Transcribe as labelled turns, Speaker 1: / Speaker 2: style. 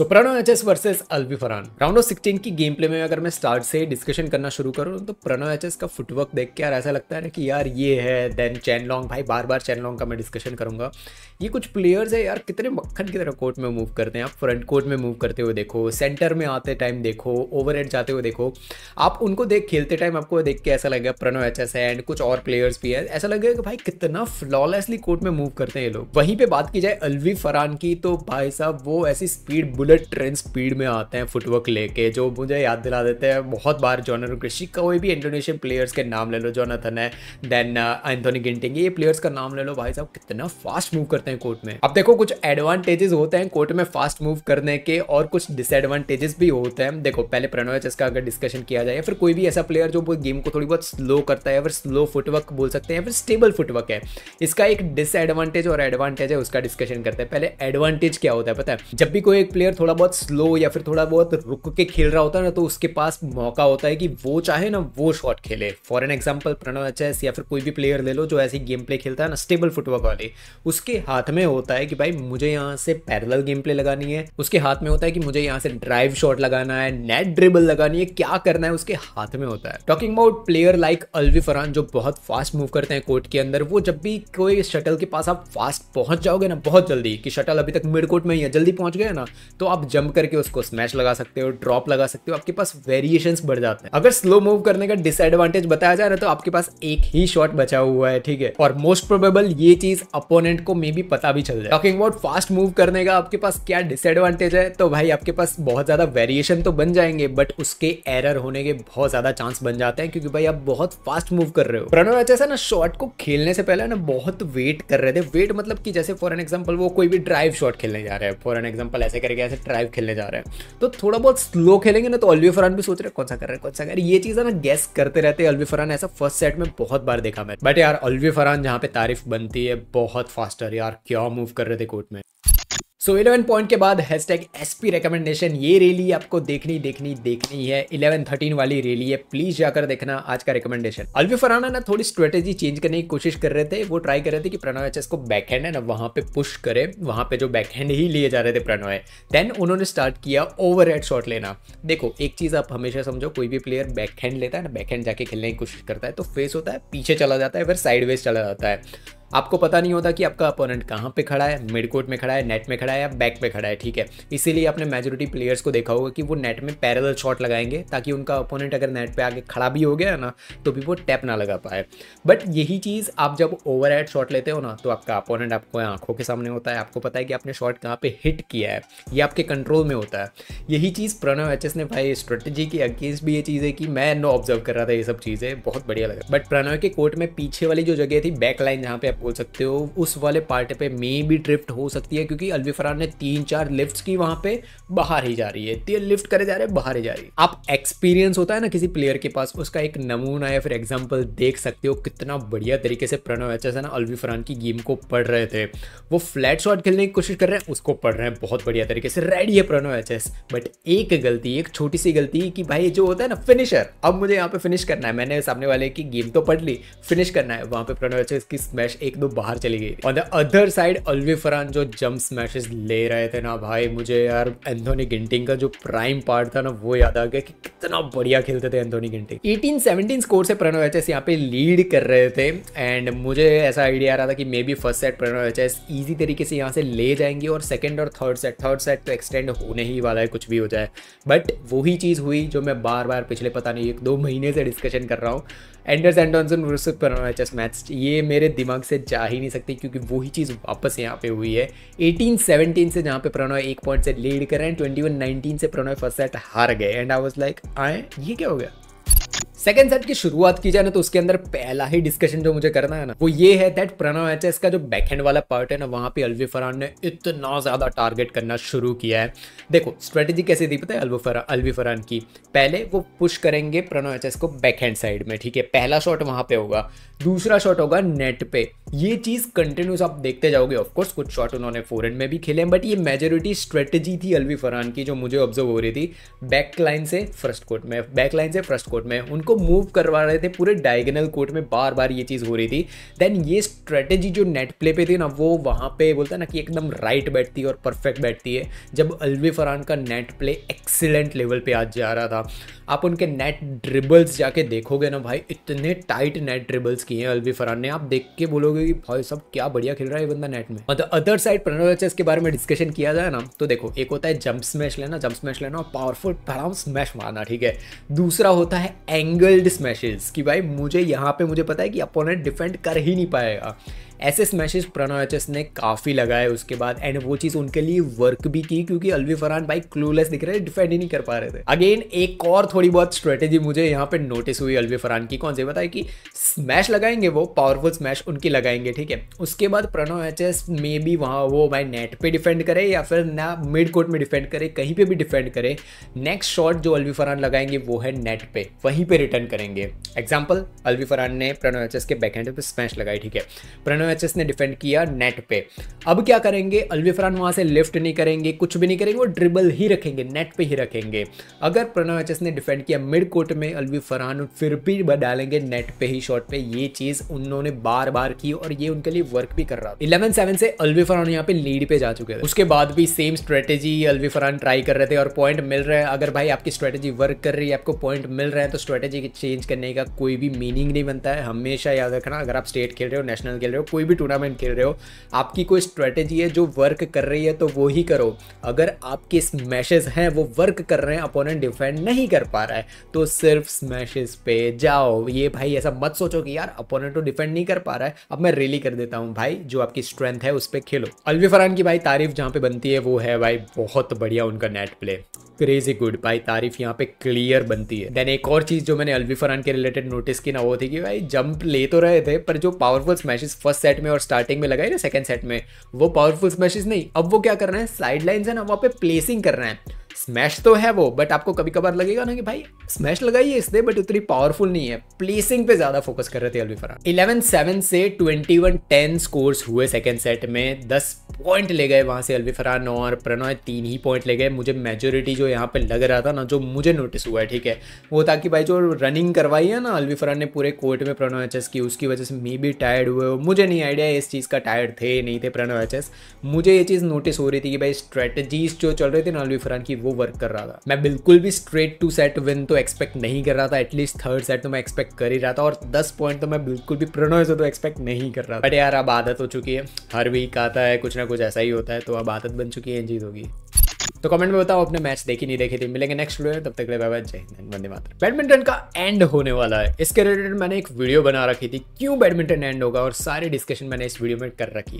Speaker 1: So Pranav HS versus Alvi Farhan round of 16 की game play में अगर मैं स्टार्ट से डिस्कशन करना शुरू करूँ तो प्रणव एचएस का फुटवर्क देख के यार ऐसा लगता है ना कि यार ये है। देन चैनलॉन्ग भाई बार बार चैनलॉन्ग का मैं डिस्कशन करूंगा। ये कुछ प्लेयर्स है यार कितने मक्खन की तरह कोर्ट में मूव करते हैं। आप फ्रंट कोर्ट में मूव करते हुए देखो, सेंटर में आते टाइम देखो, ओवरहेड जाते हुए देखो। आप उनको देख खेलते टाइम आपको देख के ऐसा लगेगा प्रणव एचएस है एंड कुछ और प्लेयर्स भी है, ऐसा लगेगा कि भाई कितना फ्लॉलेसली कोर्ट में मूव करते हैं ये लोग। वहीं पे बात की जाए अल्वी फरहान की तो भाई साहब वो ऐसी स्पीड बुलेट ट्रेन स्पीड में आते हैं फुटवर्क लेके जो मुझे याद दिला देते हैं बहुत बार जॉनर क्रिशी। कोई भी इंडोनेशियन प्लेयर्स के नाम ले लो, जोनाथन है, देन एंथोनी गिंटिंग, ये प्लेयर्स का नाम ले लो, भाई साहब कितना फास्ट मूव करते हैं कोर्ट में। अब देखो कुछ एडवांटेजेस होते हैं कोर्ट में फास्ट मूव करने के और कुछ डिसएडवांटेजेस भी होते हैं। देखो पहले प्रणव एचएस का अगर डिस्कशन किया जाए या फिर कोई भी ऐसा प्लेयर जो गेम को थोड़ी बहुत स्लो करता है या फिर स्लो फुटवर्क बोल सकते हैं या फिर स्टेबल फुटवर्क है, इसका एक डिसएडवांटेज और एडवांटेज है उसका डिस्कशन करते हैं। पहले एडवांटेज क्या होता है पता है, जब भी कोई एक प्लेयर थोड़ा बहुत स्लो या फिर थोड़ा बहुत रुक के खेल रहा होता है ना तो उसके पास मौका होता है कि वो चाहे ना वो शॉट खेले। For an example Pranav H S फिर कोई भी प्लेयर ले लो जो ऐसी गेम प्ले खेलता है ना स्टेबल फुटवर्क वाले, उसके हाथ में होता है कि भाई मुझे यहाँ से पैरेलल गेम प्ले लगानी है, उसके हाथ में होता है कि मुझे यहाँ से ड्राइव शॉट लगाना है, नेट ड्रिबल लगानी है, क्या करना है उसके हाथ में होता है। Talking about player like Alvi Farhan जो बहुत फास्ट मूव करते हैं कोर्ट के अंदर, वो जब भी कोई शटल के पास आप फास्ट पहुंच जाओगे ना बहुत जल्दी कि शटल अभी तक मिड कोर्ट में ही है, जल्दी पहुंच गए ना तो आप जंप करके उसको स्मैश लगा सकते हो, ड्रॉप लगा सकते हो, आपके पास वेरिएशंस बढ़ जाते हैं। अगर स्लो मूव करने का डिसएडवांटेज बताया जाए ना तो आपके पास एक ही शॉट बचा हुआ है, ठीक है, और मोस्ट प्रोबेबल ये चीज अपोनेंट को मे बी पता भी चल जाए। टॉकिंग अबाउट फास्ट मूव करने का आपके पास क्या डिसएडवांटेज है तो भाई आपके पास बहुत ज्यादा वेरिएशन तो बन जाएंगे बट उसके एरर होने के बहुत ज्यादा चांस बन जाते हैं क्योंकि भाई आप बहुत फास्ट मूव कर रहे हो। प्रणव एचएस ना शॉट को खेलने से पहले ना बहुत वेट कर रहे थे। वेट मतलब कि जैसे फॉर एन एग्जांपल वो कोई भी ड्राइव शॉट खेलने जा रहे हैं, फॉर एन एग्जांपल ऐसे करके ऐसे ड्राइव खेलने जा रहे हैं तो थोड़ा बहुत स्लो खेलेंगे ना तो अल्वी फरहान भी सोच रहे हैं कौन सा कर रहे हैं कौन सा कर रहे हैं, ये चीज है ना गेस करते रहते हैं अल्वी फरहान। ऐसा फर्स्ट सेट में बहुत बार देखा मैं। बट यार अल्वी फरहान जहाँ पे तारीफ बनती है बहुत फास्टर यार, क्या मूव कर रहे थे कोर्ट में। सो 11 पॉइंट के बाद हैशटैग एसपी रिकमेंडेशन, ये रैली आपको देखनी है। 11-13 वाली रैली है, प्लीज जाकर देखना आज का रिकमेंडेशन। अल्वी फरहान ना थोड़ी स्ट्रेटेजी चेंज करने की कोशिश कर रहे थे। वो ट्राई कर रहे थे कि प्रणव एचएस को बैकहैंड है ना वहां पे पुश करे, वहां पे जो बैकहैंड ही लिए जा रहे थे प्रणव है। देन उन्होंने स्टार्ट किया ओवरहेड शॉट लेना। देखो एक चीज आप हमेशा समझो, कोई भी प्लेयर बैकहैंड लेता है ना, बैकहैंड जाके खेलने की कोशिश करता है तो फेस होता है पीछे चला जाता है, फिर साइडवेज चला जाता है। आपको पता नहीं होता कि आपका अपोनेंट कहाँ पे खड़ा है, मिड कोर्ट में खड़ा है, नेट में खड़ा है या बैक पे खड़ा है, ठीक है। इसीलिए आपने मेजोरिटी प्लेयर्स को देखा होगा कि वो नेट में पैरेलल शॉट लगाएंगे ताकि उनका अपोनेंट अगर नेट पे आके खड़ा भी हो गया ना तो भी वो टैप ना लगा पाए। बट यही चीज़ आप जब ओवरहेड शॉट लेते हो ना तो आपका अपोनेंट आपको आंखों के सामने होता है, आपको पता है कि आपने शॉट कहाँ पे हिट किया है, ये आपके कंट्रोल में होता है। यही चीज़ प्रणव एचएस ने भाई स्ट्रेटेजी के अगेंस्ट भी ये चीज़ है कि मैं नो ऑब्जर्व कर रहा था, ये सब चीज़ें बहुत बढ़िया लगा। बट प्रणव के कोर्ट में पीछे वाली जो जगह थी बैक लाइन जहाँ पे आप बोल सकते हो उस वाले पार्ट पे मे भी ड्रिफ्ट हो सकती है क्योंकि अल्वी फरहान ने 3-4 लिफ्ट्स की वहां पे बाहर ही जा रही है, 3 लिफ्ट करे जा रहे हैं बाहर ही जा रही है। आप एक्सपीरियंस होता है ना किसी प्लेयर के पास, उसका एक नमूना या फिर एग्जांपल देख सकते हो कितना बढ़िया तरीके से प्रणव एचएस है ना अल्वी फरहान की गेम को पढ़ रहे थे। वो फ्लैट शॉट खेलने की कोशिश कर रहे हैं, उसको पढ़ रहे हैं बहुत बढ़िया तरीके से, रेडी है प्रणव एचएस। बट एक गलती, एक छोटी सी गलती कि भाई जो होता है ना फिनिशर, अब मुझे यहाँ पे फिनिश करना है, मैंने सामने वाले की गेम तो पढ़ ली, फिनिश करना है, वहां पे प्रणव एचएस की स्मैश 1-2 बाहर चली गई। On the other side Alvi Farhan जो जंप स्मैशेस ले रहे थे ना भाई, मुझे यार एंथोनी गिंटिंग का जो प्राइम पार्ट था ना वो याद आ गया कि कितना बढ़िया खेलते थे एंथोनी गिंटिंग। 18-17 स्कोर से प्रणव एचएस यहाँ पे लीड कर रहे थे एंड मुझे ऐसा आइडिया आ रहा था कि maybe first set Pranav H S तरीके से यहाँ से ले जाएंगे और सेकंड और थर्ड सेट तो एक्सटेंड होने ही वाला है कुछ भी हो जाए। बट वही चीज़ हुई जो मैं बार बार पिछले पता नहीं 1-2 महीने से डिस्कशन कर रहा हूँ, Anders Anderson versus Pranav H S. ये मेरे दिमाग से जा ही नहीं सकती क्योंकि वही चीज़ वापस यहाँ पे हुई है। 18-17 से जहाँ पे प्रणव 1 पॉइंट से लीड कर रहे हैं, 21-19 से प्रणव फर्स्ट सेट हार गए एंड आई वाज लाइक आए ये क्या हो गया। सेकेंड सेट की शुरुआत की जाए ना तो उसके अंदर पहला ही डिस्कशन जो मुझे करना है ना वो ये है दैट प्रणव एचएस का जो बैकहैंड वाला पार्ट है ना वहां पे अल्वी फरहान ने इतना ज्यादा टारगेट करना शुरू किया है। देखो स्ट्रेटेजी कैसे दी पता है अल्वी फरहान की, पहले वो पुश करेंगे प्रणव एचएस को बैकहैंड साइड में, ठीक है, पहला शॉट वहां पे होगा, दूसरा शॉट होगा नेट पे। ये चीज कंटिन्यूस आप देखते जाओगे। ऑफकोर्स कुछ शॉट उन्होंने फोरहैंड में भी खेले बट ये मेजोरिटी स्ट्रेटेजी थी अल्वी फरहान की जो मुझे ऑब्जर्व हो रही थी। बैक लाइन से फर्स्ट कोर्ट में, बैक लाइन से फर्स्ट कोर्ट में उनको को मूव करवा रहे थे पूरे डायगोनल कोर्ट में, बार बार ये चीज़ हो रही थी। देन ये स्ट्रेटेजी जो नेट प्ले पे थी ना, वो वहाँ पे बोलता है ना कि एकदम राइट बैठती है और परफेक्ट बैठती है। जब अल्वी फरहान का नेट प्ले एक्सीलेंट लेवल पे आज जा रहा था, आप उनके नेट ड्रिबल्स जाके देखोगे ना भाई, इतने टाइट नेट ड्रिबल्स किए हैं अल्वी फरहान ने, आप देख के बोलोगे कि भाई सब क्या बढ़िया खेल रहा है ये बंदा नेट में। मतलब अदर साइड प्रणव एचएस के बारे में डिस्कशन किया जाए ना, तो देखो एक होता है जंप स्मैश लेना और पावरफुल धड़ाम स्मैश मारना, ठीक है। दूसरा होता है एंगल्ड स्मैशेस, कि भाई मुझे यहाँ पे मुझे पता है कि अपोनेंट डिफेंड कर ही नहीं पाएगा। ऐसे स्मैशेस प्रणव एचएस ने काफ़ी लगाए उसके बाद, एंड वो चीज़ उनके लिए वर्क भी की, क्योंकि अल्वी फरहान भाई क्लूलेस दिख रहे थे, डिफेंड ही नहीं कर पा रहे थे। अगेन एक और थोड़ी बहुत स्ट्रेटेजी मुझे यहाँ पे नोटिस हुई अल्वी फरहान की, कौन सी बताए कि स्मैश लगाएंगे, वो पावरफुल स्मैश उनकी लगाएंगे, ठीक है। उसके बाद प्रणव एचएस में भी वहाँ वो भाई नेट पे डिफेंड करे या फिर ना मिड कोर्ट में डिफेंड करे, कहीं पे भी डिफेंड करे, नेक्स्ट शॉट जो अल्वी फरहान लगाएंगे वो है नेट पे, वहीं पे रिटर्न करेंगे। एग्जाम्पल, अल्वी फरहान ने प्रणव एचएस के बैकहैंड पे स्मैश लगाई, ठीक है। प्रणव एचएस ने डिफेंड किया नेट पे। अब क्या करेंगे, अल्वी फरहान वहां से लिफ्ट नहीं करेंगे, कुछ भी नहीं करेंगे, वो ड्रिबल ही रखेंगे, नेट पे ही रखेंगे। अगर प्रणव एचएस ने डिफेंड किया मिड कोर्ट में, अल्वी फरहान फिर भी डालेंगे नेट पे ही शॉट पे। ये चीज उन्होंने बार बार की और ये उनके लिए वर्क भी कर रहा था। 11-7 से अल्वी फरहान यहाँ पे लीड पे जा चुके थे। उसके बाद भी same strategy Alvi Farhan try कर रहे थे और पॉइंट मिल रहा है। अगर भाई आपकी स्ट्रेटेजी वर्क कर रही है, आपको पॉइंट मिल रहे हैं, तो स्ट्रेटेजी चेंज करने का कोई भी मीनिंग नहीं बनता है। हमेशा याद रखना, अगर आप स्टेट खेल रहे हो, नेशनल खेल रहे हो, कोई भी टूर्नामेंट खेल रहे हो, आपकी कोई स्ट्रेटेजी है जो वर्क कर रही है तो वो ही करो। अगर आपके स्मैशेस हैं वो वर्क कर रहे हैं, अपोनेंट डिफेंड नहीं कर पा रहा है, तो सिर्फ स्मैशेस पे जाओ। ये भाई ऐसा मत सोचो कि यार अपोनेंट तो डिफेंड नहीं कर पा रहा है, अब मैं रियली कर देता हूँ। भाई जो आपकी स्ट्रेंथ है उस पर खेलो। अल्वी फरहान की भाई तारीफ जहाँ पे बनती है वो है भाई बहुत बढ़िया उनका नेट प्ले, क्रेजी गुड भाई, तारीफ यहाँ पे क्लियर बनती है। देन एक और चीज जो मैंने अल्वी फरहान के रिलेटेड नोटिस की ना, वो थी कि भाई जंप ले तो रहे थे, पर जो पावरफुल स्मैशेस फर्स्ट सेट में और स्टार्टिंग में लगाए ना सेकंड सेट में, वो पावरफुल स्मैशेस नहीं, अब वो क्या कर रहे हैं, साइड लाइन है ना वहाँ पे प्लेसिंग कर रहे हैं। स्मैश तो है वो, बट आपको कभी कभार लगेगा ना कि भाई स्मैश लगाई है इसने बट उतनी पावरफुल नहीं है, प्लेसिंग पे ज्यादा फोकस कर रहे थे अल्वी फरहान। 11-7 से 21-10 स्कोर्स हुए सेकंड सेट में, 10 पॉइंट ले गए वहां से अल्वी फरहान और प्रणव 3 ही पॉइंट ले गए। मुझे मेजोरिटी जो यहाँ पे लग रहा था ना, जो मुझे नोटिस हुआ है, ठीक है, वो था कि भाई जो रनिंग करवाई है ना अल्वी फरहान ने पूरे कोर्ट में प्रणव एचएस की, उसकी वजह से मे भी टायर्ड हुए। मुझे नहीं आइडिया इस चीज़ का, टायर्ड थे नहीं थे प्रणव एचएस। मुझे ये चीज़ नोटिस हो रही थी कि भाई स्ट्रेटजीज जो चल रहे थे ना अल्वी फरहान की, वो वर्क कर रहा था। मैं बिल्कुल भी स्ट्रेट टू सेट विन तो एक्सपेक्ट नहीं कर रहा था, एटलीस्ट थर्ड सेट तो मैं एक्सपेक्ट कर ही रहा था, और 10 पॉइंट तो मैं बिल्कुल भी प्रणव से तो एक्सपेक्ट नहीं कर रहा था। बट यार अब आदत हो चुकी है, हर वीक आता है कुछ ना कुछ ऐसा ही होता है, तो अब आदत बन चुकी है, चीज होगी। तो कमेंट में बताओ अपने मैच देखी नहीं देखी थी। मिलेंगे नेक्स्ट वीडियो में, तब तक के लिए बाय बाय, जय हिंद, वंदे मातरम। बैडमिंटन का एंड होने वाला है, इसके रिलेटेड मैंने एक वीडियो बना रखी थी, क्यों बैडमिंटन एंड होगा, और सारी डिस्कशन मैंने इस वीडियो में कर रखी है।